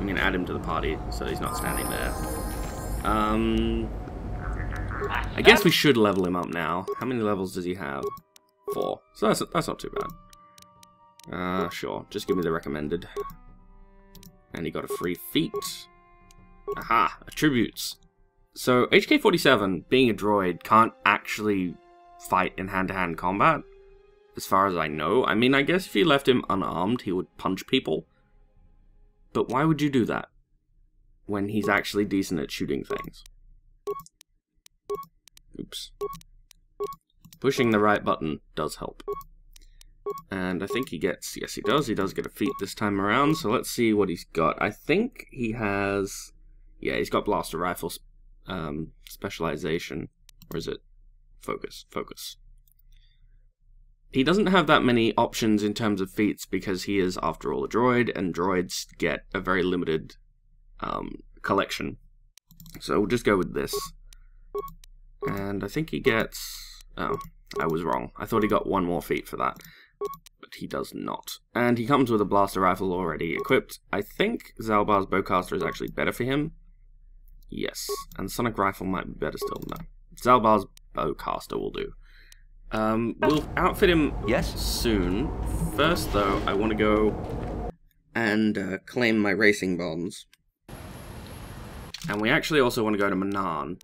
I'm going to add him to the party so he's not standing there. I guess we should level him up now. How many levels does he have? 4. So that's not too bad. Sure. Just give me the recommended. And he got a free feat. Aha! Attributes. So, HK-47, being a droid, can't actually fight in hand-to-hand combat, as far as I know. I mean, I guess if you left him unarmed, he would punch people. But why would you do that? When he's actually decent at shooting things. Oops. Pushing the right button does help. And I think he gets... Yes, he does. He does get a feat this time around, so let's see what he's got. I think he has... Yeah, he's got blaster rifle specialization. Or is it focus? Focus. He doesn't have that many options in terms of feats because he is, after all, a droid, and droids get a very limited collection. So we'll just go with this. And I think he gets... Oh, I was wrong. I thought he got 1 more feat for that. But he does not. And he comes with a blaster rifle already equipped. I think Zalbar's bowcaster is actually better for him. Yes. And sonic rifle might be better still. No. Zalbar's bowcaster will do. We'll outfit him soon. First, though, I want to go and claim my racing bonds. And we actually also want to go to Manan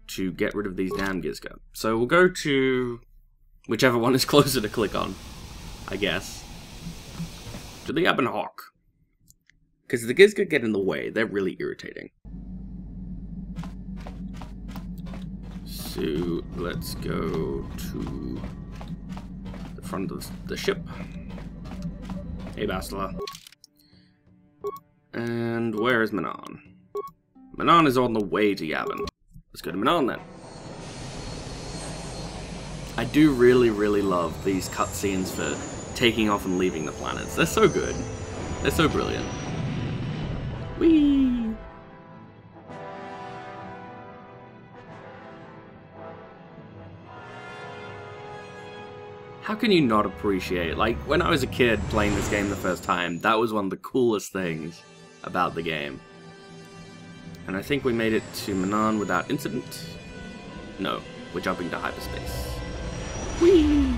to get rid of these damn Gizka. So we'll go to whichever one is closer to click on, I guess. To the Ebon Hawk. Because the Gizka get in the way. They're really irritating. So let's go to the front of the ship. Hey, Bastila. And where is Manan? Manan is on the way to Yavin. Let's go to Manan then. I do really, really love these cutscenes for taking off and leaving the planets. They're so good. They're so brilliant. Whee! How can you not appreciate, like, when I was a kid playing this game the first time, that was one of the coolest things about the game. And I think we made it to Manan without incident. No, we're jumping to hyperspace. Whee!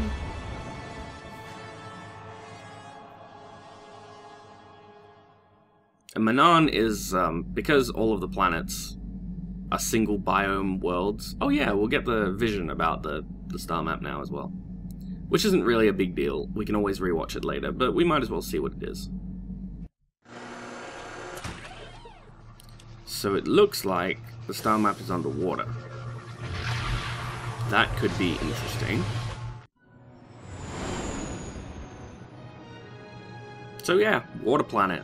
And Manan is, because all of the planets are single biome worlds. Oh yeah, we'll get the vision about the star map now as well. Which isn't really a big deal. We can always rewatch it later, but we might as well see what it is. So it looks like the star map is underwater. That could be interesting. So yeah, water planet.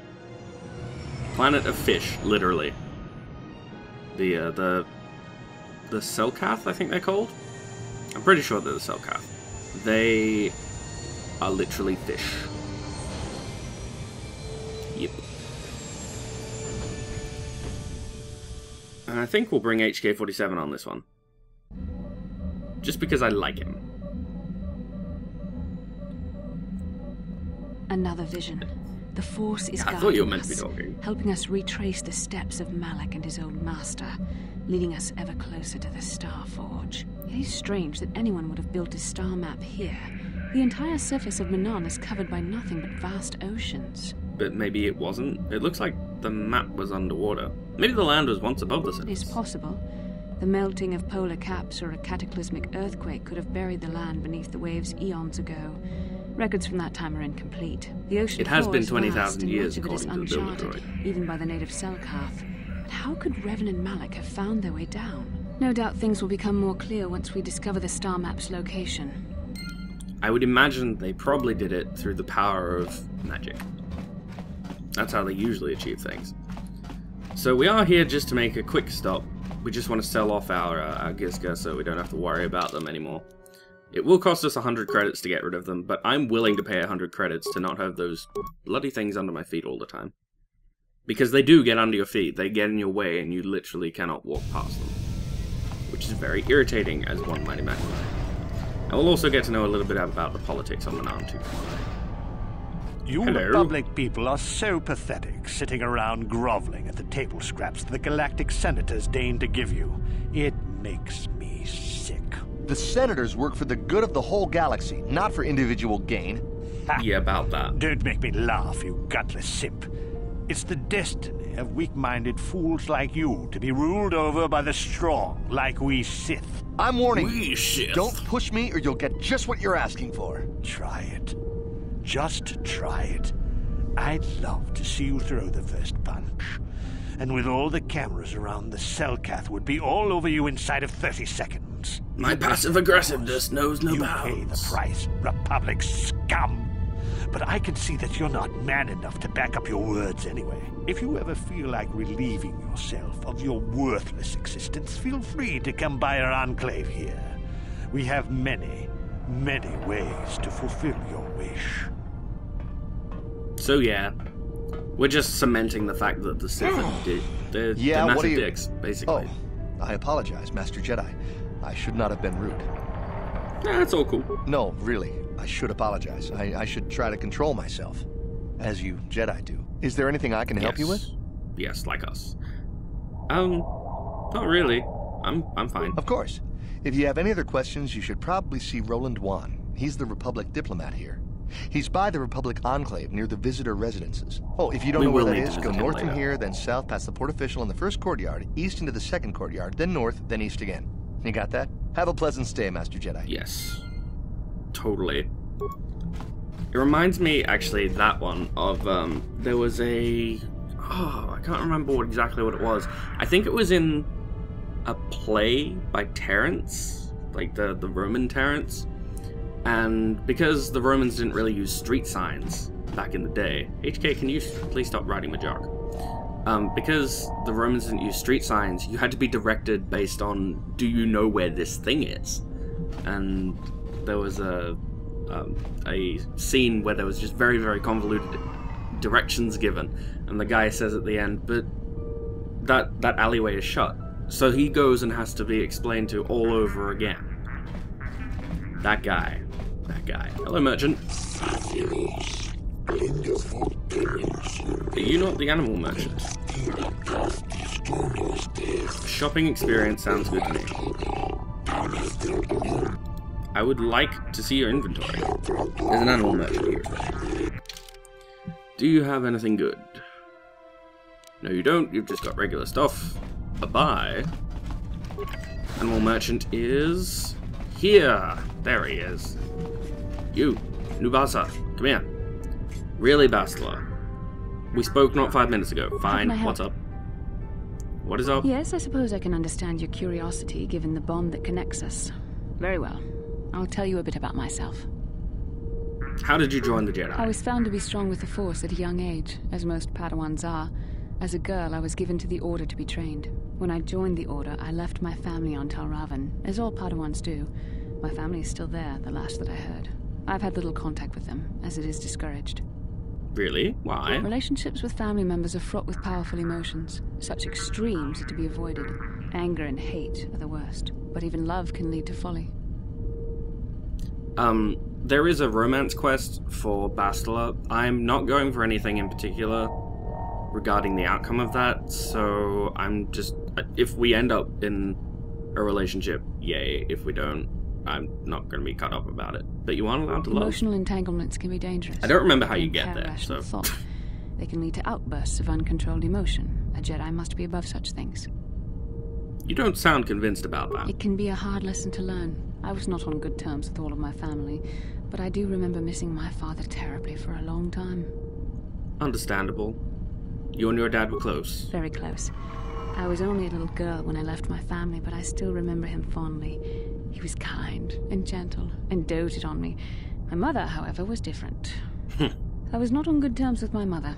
Planet of fish, literally. The Selkath, I think they're called? I'm pretty sure they're the Selkath. They are literally fish. Yep. And I think we'll bring HK-47 on this one. Just because I like him. Another vision. The Force is I thought you were meant guiding to be us, talking. helping us retrace the steps of Malak and his old master, leading us ever closer to the Star Forge. It is strange that anyone would have built a star map here. The entire surface of Manan is covered by nothing but vast oceans. But maybe it wasn't. It looks like the map was underwater. Maybe the land was once above the surface. It is possible. The melting of polar caps or a cataclysmic earthquake could have buried the land beneath the waves eons ago. Records from that time are incomplete. The ocean It has floor been is 20,000 vast and years, much of it is according to the builder uncharted, droid. even by the native Selkath. But how could Revan and Malak have found their way down? No doubt things will become more clear once we discover the star map's location. I would imagine they probably did it through the power of magic. That's how they usually achieve things. So we are here just to make a quick stop. We just want to sell off our Gizka so we don't have to worry about them anymore. It will cost us 100 credits to get rid of them, but I'm willing to pay 100 credits to not have those bloody things under my feet all the time. Because they do get under your feet, they get in your way, and you literally cannot walk past them. Which is very irritating, as one might imagine. And we'll also get to know a little bit about the politics on Manan too. You Hello. Republic people are so pathetic, sitting around groveling at the table scraps the galactic senators deign to give you. It makes me sick. The senators work for the good of the whole galaxy, not for individual gain. Ha! Yeah, about that. Don't make me laugh, you gutless simp. It's the destiny of weak-minded fools like you to be ruled over by the strong, like we Sith. I'm warning We you. Sith. Don't push me or you'll get just what you're asking for. Try it. Just try it. I'd love to see you throw the first punch. And with all the cameras around, the Selkath would be all over you inside of 30 seconds. My passive aggressiveness knows no You bounds. pay the price, Republic scum. But I can see that you're not man enough to back up your words anyway. If you ever feel like relieving yourself of your worthless existence, feel free to come by our enclave here. We have many, many ways to fulfill your wish. So yeah, we're just cementing the fact that the Sith are they're Yeah, what massive are you... dicks, basically. Oh, I apologize, Master Jedi. I should not have been rude. Nah, it's all cool. No, really, I should apologize. I should try to control myself, as you Jedi do. Is there anything I can help you with? Yes, like us. Not really. I'm fine. Of course. If you have any other questions, you should probably see Roland Wan. He's the Republic diplomat here. He's by the Republic Enclave near the visitor residences. Oh, if you don't We know where will that need to is, go visit him north from later. here, then south past the port official in the first courtyard, east into the second courtyard, then north, then east again. You got that? Have a pleasant stay, Master Jedi. Yes. Totally. It reminds me, actually, that one, of, there was a... Oh, I can't remember exactly what it was. I think it was in a play by Terence, like the Roman Terence. And because the Romans didn't really use street signs back in the day... HK, can you please stop riding my jock? Because the Romans didn't use street signs, you had to be directed based on, do you know where this thing is? And there was a scene where there was just very, very convoluted directions given, and the guy says at the end, but that alleyway is shut. So he goes and has to be explained to all over again. That guy. Hello, merchant. Are you not the animal merchant? Shopping experience sounds good to me. I would like to see your inventory. There's an animal merchant here. Do you have anything good? No, you don't. You've just got regular stuff. Bye-bye. Animal merchant is... here. There he is. You, Nubasa, come here. Really, Bastila? We spoke not 5 minutes ago. Fine, what's up? What is up? Yes, I suppose I can understand your curiosity, given the bond that connects us. Very well. I'll tell you a bit about myself. How did you join the Jedi? I was found to be strong with the Force at a young age, as most Padawans are. As a girl, I was given to the Order to be trained. When I joined the Order, I left my family on Tal Ravan, as all Padawans do. My family is still there, the last that I heard. I've had little contact with them, as it is discouraged. Really? Why? Relationships with family members are fraught with powerful emotions. Such extremes are to be avoided. Anger and hate are the worst, but even love can lead to folly. There is a romance quest for Bastila. I'm not going for anything in particular regarding the outcome of that, so I'm just... If we end up in a relationship, yay. If we don't, I'm not going to be cut up about it. But you aren't allowed to love. Emotional entanglements can be dangerous. I don't remember how you They get impair there, rational so... thought. They can lead to outbursts of uncontrolled emotion. A Jedi must be above such things. You don't sound convinced about that. It can be a hard lesson to learn. I was not on good terms with all of my family, but I do remember missing my father terribly for a long time. Understandable. You and your dad were close. Very close. I was only a little girl when I left my family, but I still remember him fondly. He was kind and gentle and doted on me. My mother, however, was different. I was not on good terms with my mother.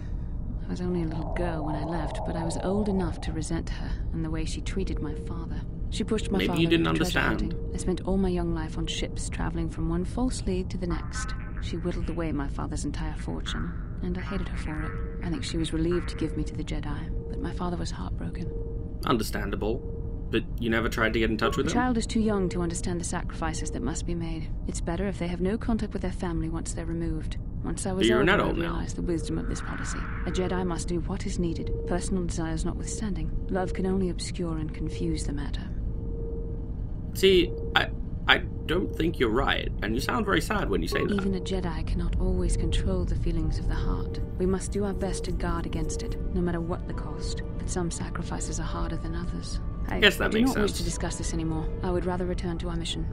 I was only a little girl when I left, but I was old enough to resent her and the way she treated my father. She pushed my Maybe father you didn't into treasure understand. hunting. I spent all my young life on ships, traveling from one false lead to the next. She whittled away my father's entire fortune, and I hated her for it. I think she was relieved to give me to the Jedi, but my father was heartbroken. Understandable. But you never tried to get in touch with A him? child is too young to understand the sacrifices that must be made. It's better if they have no contact with their family once they're removed. Once I But was you're an older, I adult now. realized the wisdom of this policy. A Jedi must do what is needed, personal desires notwithstanding. Love can only obscure and confuse the matter. See, I don't think you're right, and you sound very sad when you say that. Even a Jedi cannot always control the feelings of the heart. We must do our best to guard against it, no matter what the cost. But some sacrifices are harder than others. I guess that do makes not wish sense. to discuss this anymore. I would rather return to our mission.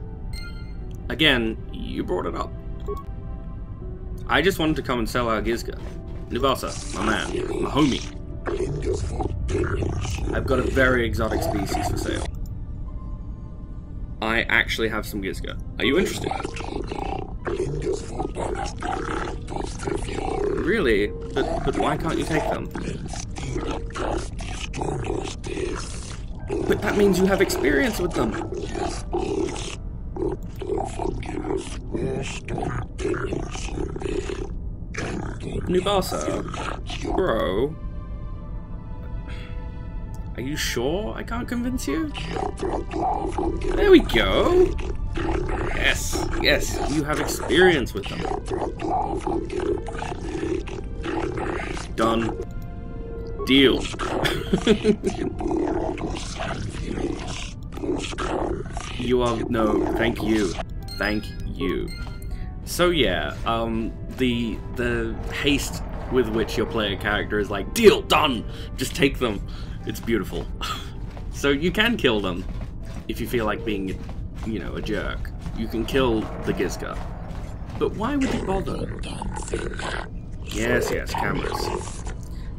Again, you brought it up. I just wanted to come and sell our Gizka. Nubasa, my man, my homie. I've got a very exotic species for sale. I actually have some Gizka. Are you interested? Really? But why can't you take them? But that means you have experience with them. Nubasa, bro. Are you sure I can't convince you? There we go. Yes, you have experience with them. Done. Deal. You are, no, thank you. Thank you. So yeah, the haste with which your player character is like, deal, done, just take them. It's beautiful. So you can kill them if you feel like being, you know, a jerk. You can kill the Gizka. But why would you bother? Yes, cameras.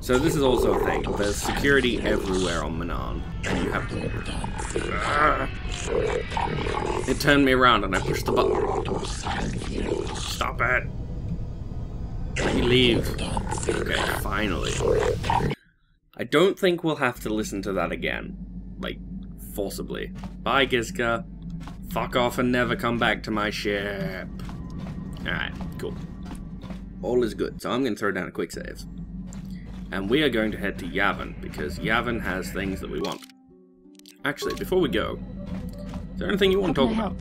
So this is also a thing. There's security everywhere on Manan, and you have to... It turned me around and I pushed the button. Stop it. Let me leave. Okay, finally. I don't think we'll have to listen to that again. Like, forcibly. Bye, Gizka. Fuck off and never come back to my ship. Alright, cool. All is good, so I'm going to throw down a quick save. And we are going to head to Yavin, because Yavin has things that we want. Actually, before we go, is there anything you want to talk about?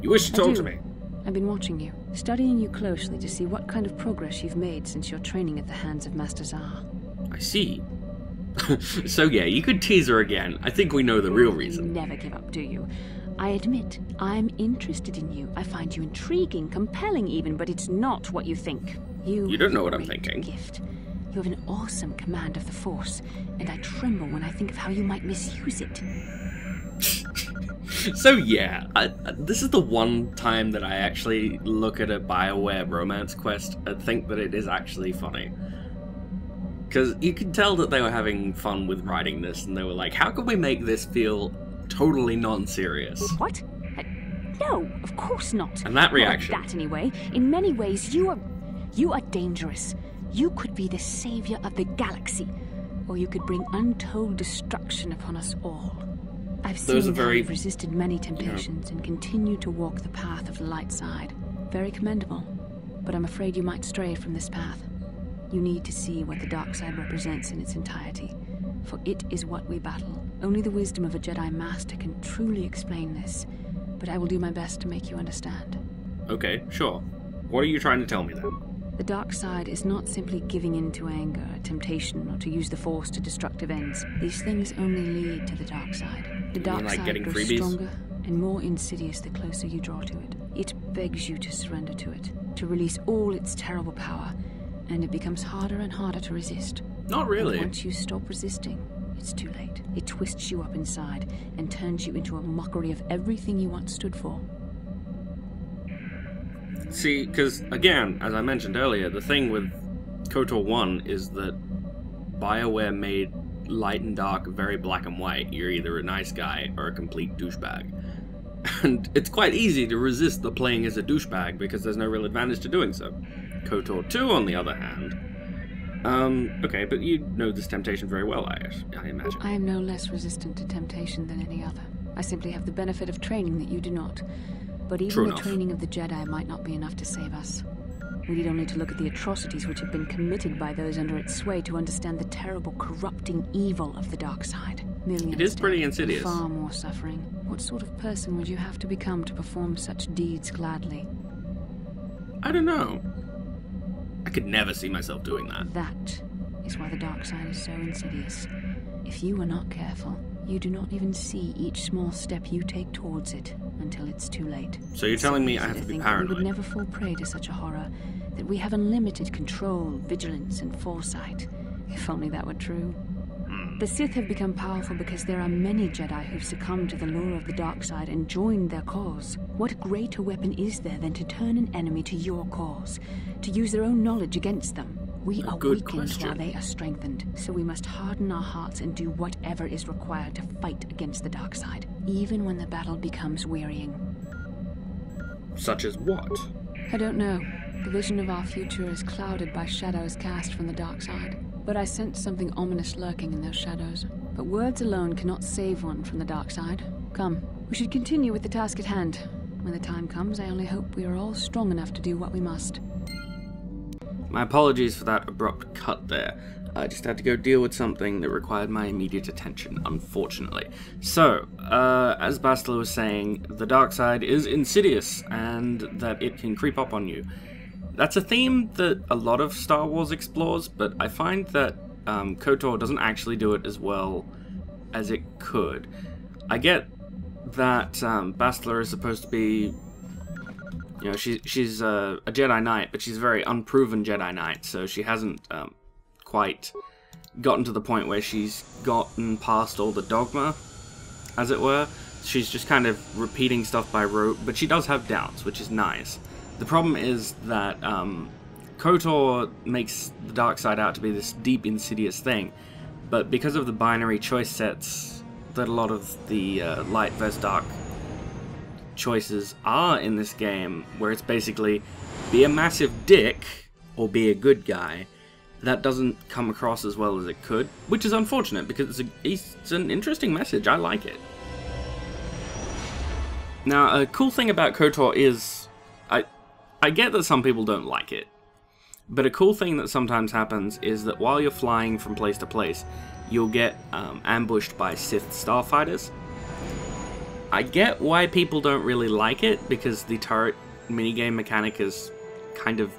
You wish to talk to me? I've been watching you, studying you closely to see what kind of progress you've made since your training at the hands of Master Zar. I see. So yeah, you could tease her again. I think we know the real reason. You never give up, do you? I admit, I'm interested in you. I find you intriguing, compelling even, but it's not what you think. You don't know what I'm have a great thinking. Gift. You have an awesome command of the Force, and I tremble when I think of how you might misuse it. So yeah, this is the one time that I actually look at a BioWare romance quest and think that it is actually funny. Because you could tell that they were having fun with writing this, and they were like, how can we make this feel totally non-serious? What? No, of course not. And that reaction. Not like that anyway. In many ways, you are dangerous. You could be the savior of the galaxy, or you could bring untold destruction upon us all. I've seen how you've resisted many temptations and continue to walk the path of the light side. Very commendable, but I'm afraid you might stray from this path. You need to see what the dark side represents in its entirety, for it is what we battle. Only the wisdom of a Jedi Master can truly explain this, but I will do my best to make you understand. Okay, sure. What are you trying to tell me then? The dark side is not simply giving in to anger, temptation, or to use the Force to destructive ends. These things only lead to the dark side. The dark side grows stronger and more insidious the closer you draw to it. It begs you to surrender to it, to release all its terrible power, and it becomes harder and harder to resist. Not really. And once you stop resisting, it's too late. It twists you up inside and turns you into a mockery of everything you once stood for. See, because, again, as I mentioned earlier, the thing with KOTOR 1 is that BioWare made light and dark very black and white. You're either a nice guy or a complete douchebag. And it's quite easy to resist the playing as a douchebag because there's no real advantage to doing so. KOTOR 2, on the other hand... okay, but you know this temptation very well, I imagine. I am no less resistant to temptation than any other. I simply have the benefit of training that you do not. But even the training of the Jedi might not be enough to save us. We need only to look at the atrocities which have been committed by those under its sway to understand the terrible, corrupting evil of the dark side. Millions it is pretty insidious. Far more suffering. What sort of person would you have to become to perform such deeds gladly? I don't know. I could never see myself doing that. That is why the dark side is so insidious. If you are not careful, you do not even see each small step you take towards it until it's too late. So you're telling me I have to be paranoid? We would never fall prey to such a horror, that we have unlimited control, vigilance, and foresight. If only that were true. The Sith have become powerful because there are many Jedi who've succumbed to the lure of the dark side and joined their cause. What greater weapon is there than to turn an enemy to your cause, to use their own knowledge against them? We are weakened while they are strengthened, so we must harden our hearts and do whatever is required to fight against the dark side, even when the battle becomes wearying. Such as what? I don't know. The vision of our future is clouded by shadows cast from the dark side. But I sense something ominous lurking in those shadows. But words alone cannot save one from the dark side. Come, we should continue with the task at hand. When the time comes, I only hope we are all strong enough to do what we must. My apologies for that abrupt cut there. I just had to go deal with something that required my immediate attention, unfortunately. So, as Bastila was saying, the dark side is insidious, and that it can creep up on you. That's a theme that a lot of Star Wars explores, but I find that KOTOR doesn't actually do it as well as it could. I get that Bastila is supposed to be, you know, she's a Jedi Knight, but she's a very unproven Jedi Knight, so she hasn't quite gotten to the point where she's gotten past all the dogma, as it were. She's just kind of repeating stuff by rote, but she does have doubts, which is nice. The problem is that KOTOR makes the dark side out to be this deep, insidious thing, but because of the binary choice sets that a lot of the light versus dark choices are in this game, where it's basically be a massive dick or be a good guy, that doesn't come across as well as it could, which is unfortunate because it's an interesting message. I like it. Now, a cool thing about KOTOR is I get that some people don't like it, but a cool thing that sometimes happens is that while you're flying from place to place, you'll get ambushed by Sith starfighters. I get why people don't really like it, because the turret minigame mechanic is kind of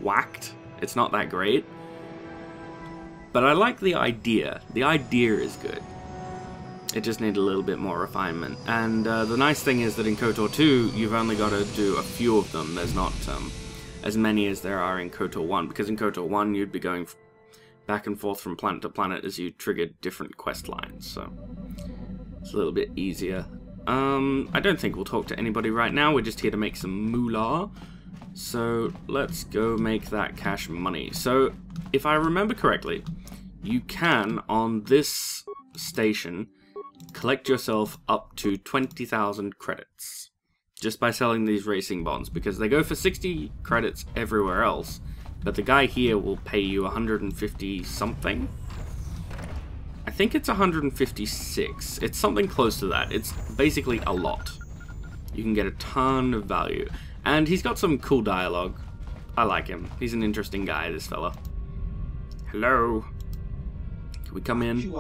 whacked. It's not that great. But I like the idea. The idea is good. It just needs a little bit more refinement. And the nice thing is that in KOTOR 2, you've only got to do a few of them. There's not as many as there are in KOTOR 1, because in KOTOR 1 you'd be going back and forth from planet to planet as you triggered different quest lines, so it's a little bit easier. I don't think we'll talk to anybody right now. We're just here to make some moolah. So let's go make that cash money. So if I remember correctly, you can, on this station, collect yourself up to 20,000 credits just by selling these racing bonds, because they go for 60 credits everywhere else, but the guy here will pay you 150 something. I think it's 156. It's something close to that. It's basically a lot. You can get a ton of value. And he's got some cool dialogue. I like him. He's an interesting guy, this fella. Hello. Can we come in?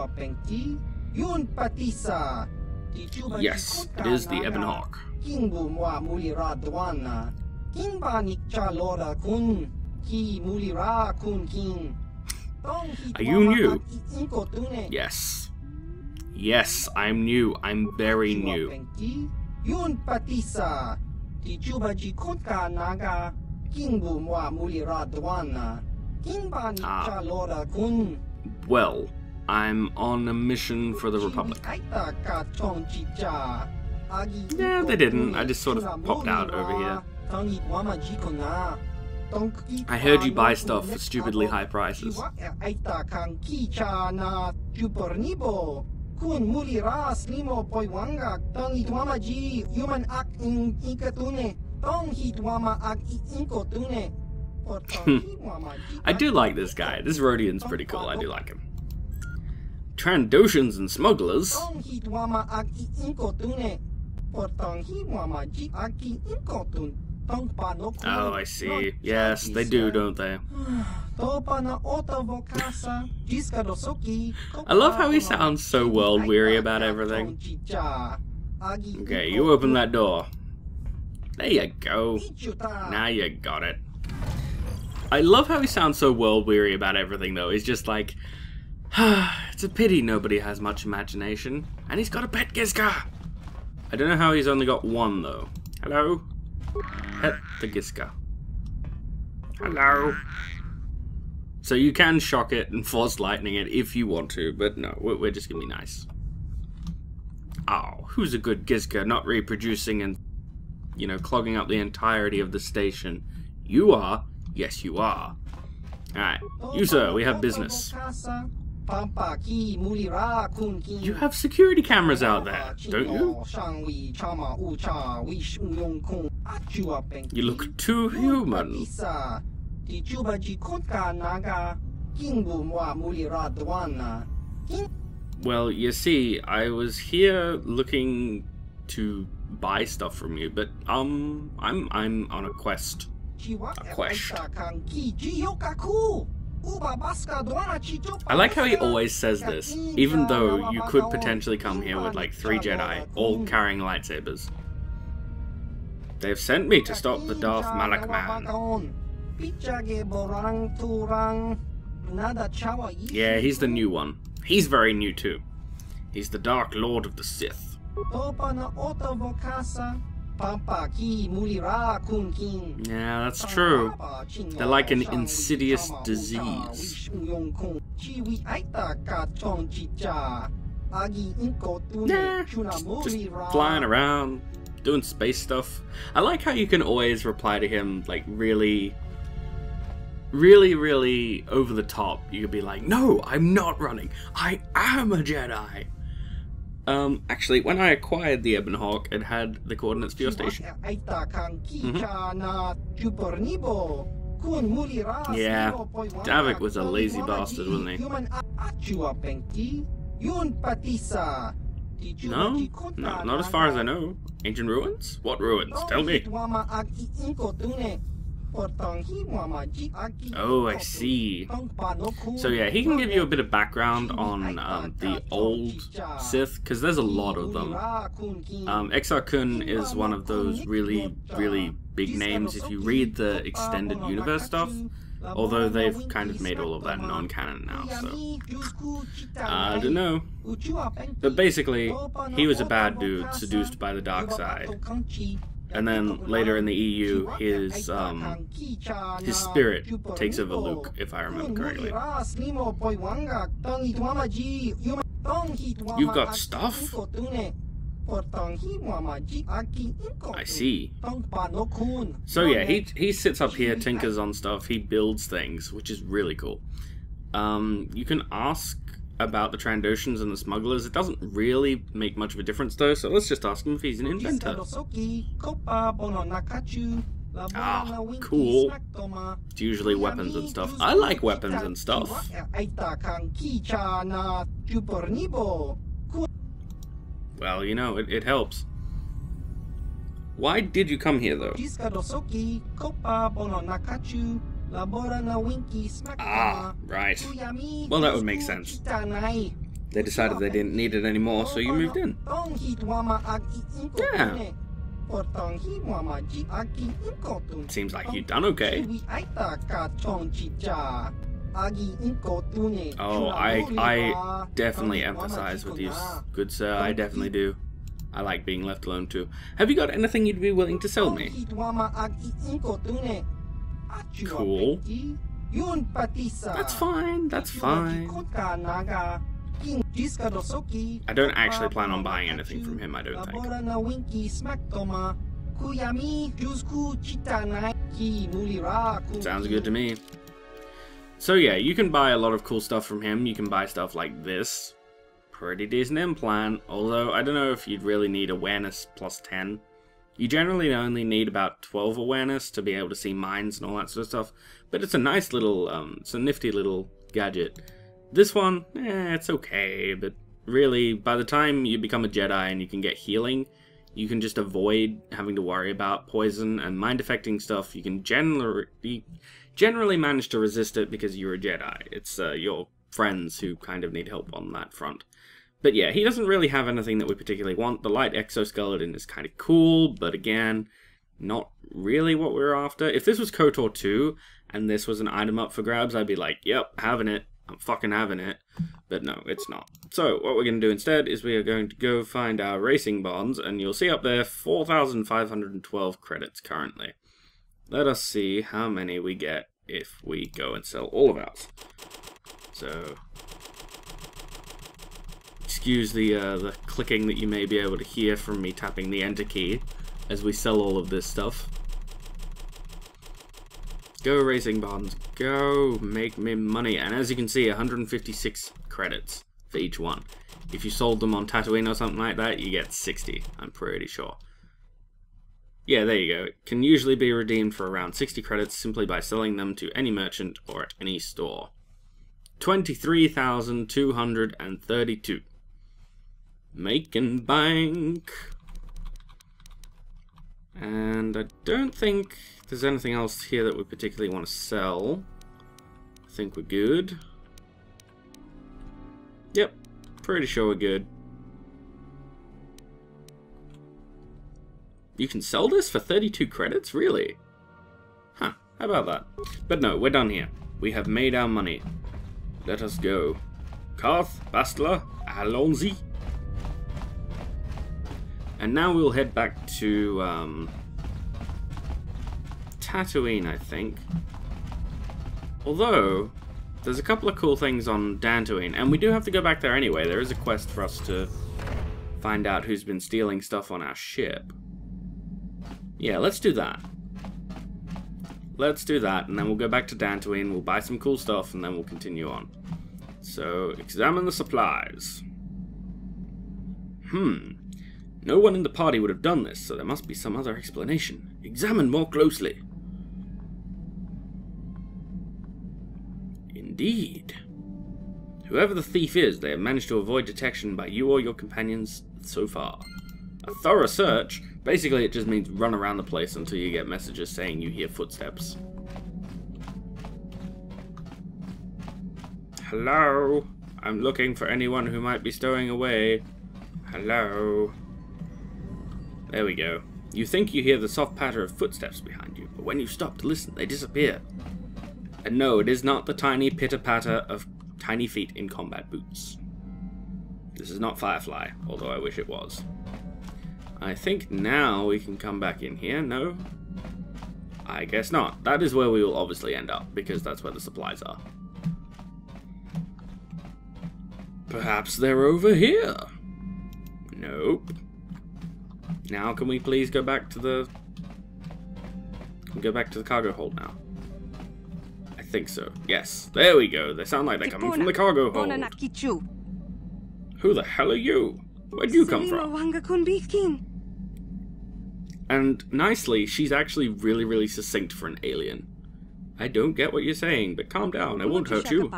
Yes, it is the Ebon Hawk. Are you new? Yes. Yes, I'm new. I'm very new. Well, I'm on a mission for the Republic. Yeah, they didn't. I just sort of popped out over here. I heard you buy stuff for stupidly high prices. I do like this guy. This Rodian's pretty cool. I do like him. Trandoshans and smugglers. Oh, I see. Yes, they do, don't they? I love how he sounds so world-weary about everything. Okay, you open that door. There you go. Now you got it. I love how he sounds so world-weary about everything, though. He's just like, it's a pity nobody has much imagination. And he's got a pet Gizka! I don't know how he's only got one, though. Hello? Pet the Gizka. Hello? So you can shock it and force lightning it if you want to, but no, we're just gonna be nice. Oh, who's a good Gizka not reproducing and, you know, clogging up the entirety of the station? You are. Yes, you are. Alright, you sir, we have business. You have security cameras out there, don't you? You look too human. Well, you see, I was here looking to buy stuff from you, but I'm on a quest. I like how he always says this, even though you could potentially come here with like 3 Jedi, all carrying lightsabers. They've sent me to stop the Darth Malak man. Yeah, he's the new one. He's very new too. He's the Dark Lord of the Sith. Yeah, that's true. They're like an insidious disease. Yeah, just flying around, doing space stuff. I like how you can always reply to him like really over the top. You could be like, no, I'm not running. I am a Jedi. Actually, when I acquired the Ebon Hawk, it had the coordinates for your station. Yeah, Davik was a lazy bastard, wasn't he? No, not as far as I know. Ancient ruins? What ruins? Tell me. Oh, I see. So yeah, he can give you a bit of background on the old Sith, because there's a lot of them. Exar Kun is one of those really big names if you read the extended universe stuff, although they've kind of made all of that non-canon now, so I don't know. But basically, he was a bad dude seduced by the dark side. And then later in the EU, his spirit takes over Luke, if I remember correctly. You've got stuff? I see. So yeah, he sits up here, tinkers on stuff, he builds things, which is really cool. You can ask about the Trandoshans and the smugglers. It doesn't really make much of a difference though, so let's just ask him if he's an inventor. Ah, cool. It's usually weapons and stuff. I like weapons and stuff. Well, you know, it helps. Why did you come here though? Ah, right. Well, that would make sense. They decided they didn't need it anymore, so you moved in. Yeah. Seems like you've done okay. Oh, I definitely empathize with you, good sir. I definitely do. I like being left alone too. Have you got anything you'd be willing to sell me? Cool. That's fine, that's fine. I don't actually plan on buying anything from him, I don't think. Sounds good to me. So yeah, you can buy a lot of cool stuff from him. You can buy stuff like this. Pretty decent implant, although I don't know if you'd really need awareness plus 10. You generally only need about 12 awareness to be able to see minds and all that sort of stuff, but it's a nice little, it's a nifty little gadget. This one, it's okay, but really, by the time you become a Jedi and you can get healing, you can just avoid having to worry about poison and mind-affecting stuff. You can generally manage to resist it because you're a Jedi. It's your friends who kind of need help on that front. But yeah, he doesn't really have anything that we particularly want. The light exoskeleton is kind of cool, but again, not really what we're after. If this was KOTOR 2 and this was an item up for grabs, I'd be like, yep, having it. I'm fucking having it. But no, it's not. So what we're going to do instead is we are going to go find our racing bonds, and you'll see up there 4,512 credits currently. Let us see how many we get if we go and sell all of ours. So, excuse the clicking that you may be able to hear from me tapping the enter key as we sell all of this stuff. Go racing bonds, go make me money. And as you can see, 156 credits for each one. If you sold them on Tatooine or something like that, you get 60, I'm pretty sure. Yeah, there you go. It can usually be redeemed for around 60 credits simply by selling them to any merchant or at any store. 23,232. Making bank. And I don't think there's anything else here that we particularly want to sell. I think we're good. Yep, pretty sure we're good. You can sell this for 32 credits? Really? Huh, how about that? But no, we're done here. We have made our money. Let us go. Karth, Bastila, allons-y. And now we'll head back to Tatooine, I think. Although, there's a couple of cool things on Dantooine, and we do have to go back there anyway. There is a quest for us to find out who's been stealing stuff on our ship. Yeah, let's do that. Let's do that, and then we'll go back to Dantooine, we'll buy some cool stuff, and then we'll continue on. So, examine the supplies. No one in the party would have done this, so there must be some other explanation. Examine more closely. Indeed. Whoever the thief is, they have managed to avoid detection by you or your companions so far. A thorough search? Basically, it just means run around the place until you get messages saying you hear footsteps. Hello? I'm looking for anyone who might be stowing away. Hello? There we go. You think you hear the soft patter of footsteps behind you, but when you stop to listen, they disappear. And no, it is not the tiny pitter-patter of tiny feet in combat boots. This is not Firefly, although I wish it was. I think now we can come back in here, no? I guess not. That is where we will obviously end up, because that's where the supplies are. Perhaps they're over here? Nope. Now can we please go back to the... cargo hold now? I think so. Yes. There we go. They sound like they're coming from the cargo hold. Who the hell are you? Where'd you come from? And nicely, she's actually really, really succinct for an alien. I don't get what you're saying, but calm down. I won't hurt you.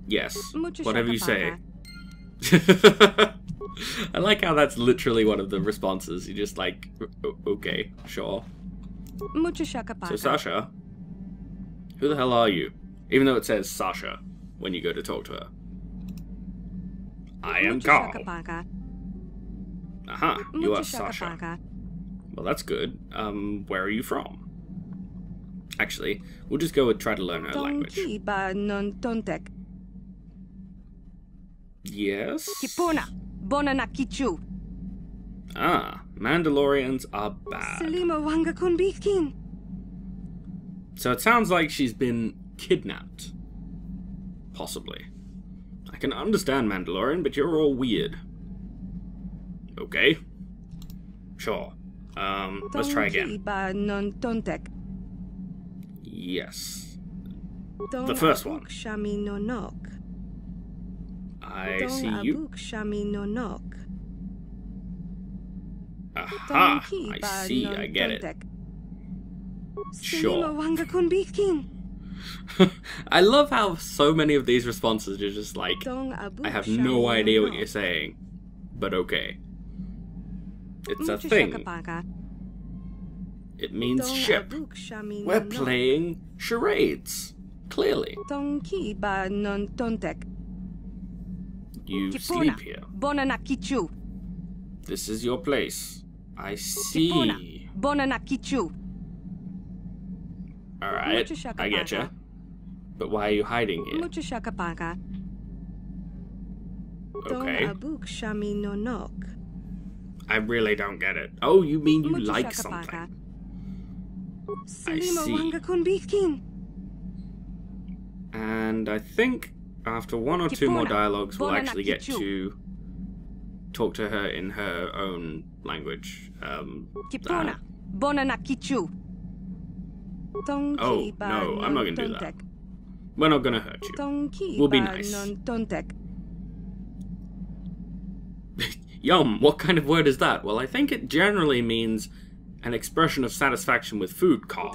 Yes. Whatever you say. I like how that's literally one of the responses. You're just like, okay, sure. So Sasha, who the hell are you? Even though it says Sasha when you go to talk to her. I am Carl. Aha, you are Sasha. Well, that's good. Where are you from? Actually, we'll just go and try to learn her language. Yes? Ah, Mandalorians are bad. So it sounds like she's been kidnapped. Possibly. I can understand Mandalorian, but you're all weird. Okay. Sure. Let's try again. Yes. The first one. I see you. Aha! I see, I get it. Sure. I love how so many of these responses are just like, I have no idea what you're saying, but okay. It's a thing. It means ship. We're playing charades. Clearly. You sleep here. This is your place. I see. Alright, I getcha. But why are you hiding here? Okay. I really don't get it. Oh, you mean you like something. I see. And I think after one or two more dialogues, we'll actually get to talk to her in her own language. Oh, no, I'm not gonna do that. We're not gonna hurt you. We'll be nice. Yum, what kind of word is that? Well, I think it generally means an expression of satisfaction with food, Carl.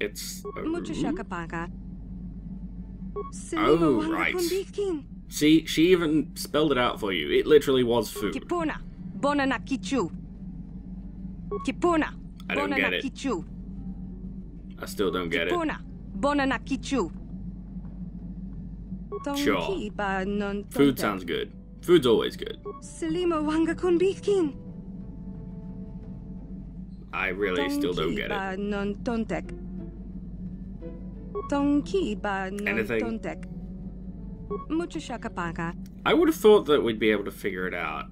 It's a room? Oh, right. See, she even spelled it out for you. It literally was food. I don't get it. I still don't get it. Sure. Food sounds good. Food's always good. I really still don't get it. Anything? I would have thought that we'd be able to figure it out.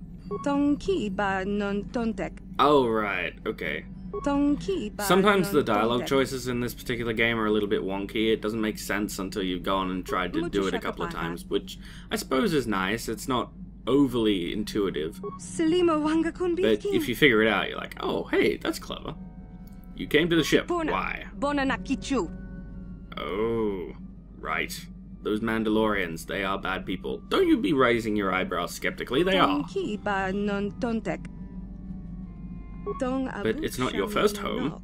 Oh, right. Okay. Sometimes the dialogue choices in this particular game are a little bit wonky. It doesn't make sense until you've gone and tried to do it a couple of times, which I suppose is nice. It's not overly intuitive. But if you figure it out, you're like, oh, hey, that's clever. You came to the ship. Why? Oh, right. Those Mandalorians, they are bad people. Don't you be raising your eyebrows skeptically, they are. But it's not your first home.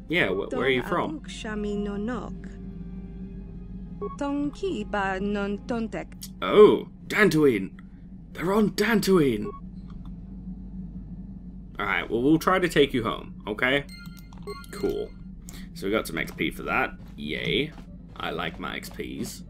Yeah, where are you from? Oh, Dantooine! They're on Dantooine! Alright, well, we'll try to take you home, okay? Cool. So we got some XP for that. Yay. I like my XPs.